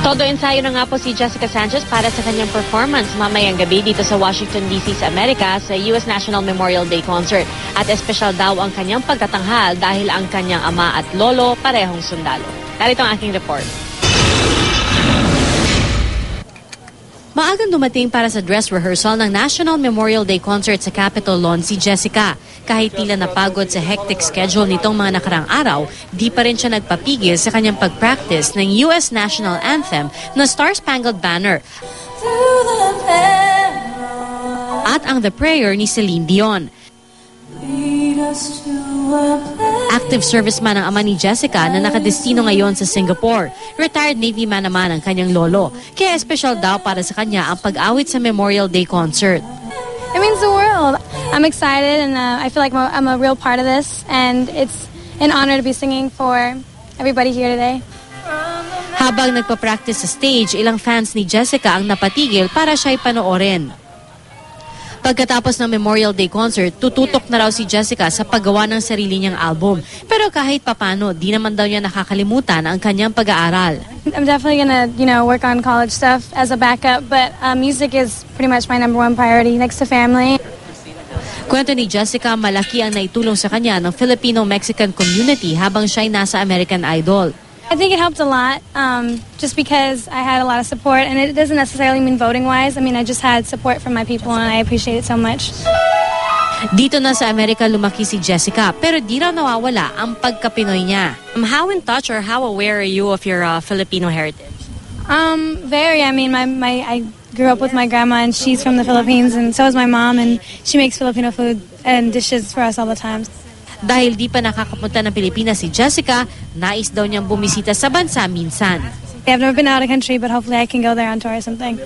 Todo ensayo na nga po si Jessica Sanchez para sa kanyang performance mamayang gabi dito sa Washington, D.C. sa Amerika sa US National Memorial Day Concert. At espesyal daw ang kanyang pagtatanghal dahil ang kanyang ama at lolo parehong sundalo. Narito ang aking report. Maagang dumating para sa dress rehearsal ng National Memorial Day Concert sa Capitol Lawn si Jessica. Kahit tila napagod sa hectic schedule nitong mga nakarang araw, di pa rin siya nagpapigil sa kanyang pag-practice ng US National Anthem na Star-Spangled Banner at ang The Prayer ni Celine Dion. Active serviceman ang ama ni Jessica na nakadestino ngayon sa Singapore. Retired Navy man naman ang kanyang lolo. Kaya espesyal daw para sa kanya ang pag-awit sa Memorial Day concert. It means the world. I'm excited and I feel like I'm a real part of this. And it's an honor to be singing for everybody here today. Habang nagpa-practice sa stage, ilang fans ni Jessica ang napatigil para siya'y panoorin. Pagkatapos ng Memorial Day concert, tututok na raw si Jessica sa paggawa ng sarili niyang album. Pero kahit papano, di naman daw niya nakakalimutan ang kanyang pag-aaral. I'm definitely gonna, work on college stuff as a backup, but music is pretty much my #1 priority next to family. Kwento ni Jessica, malaki ang naitulong sa kanya ng Filipino-Mexican community habang siya'y nasa American Idol. I think it helped a lot, just because I had a lot of support, and it doesn't necessarily mean voting-wise. I mean, I just had support from my people, and I appreciate it so much. Dito na sa Amerika lumaki si Jessica, pero di raw nawawala ang pagka-Pinoy niya. How in touch or how aware are you of your Filipino heritage? Very. I mean, I grew up with my grandma, and she's from the Philippines, and so is my mom, and she makes Filipino food and dishes for us all the time. Dahil di pa nakakapunta ng Pilipinas si Jessica, nais daw niyang bumisita sa bansa minsan. I've never been out of country, but hopefully I can go there on tour or something.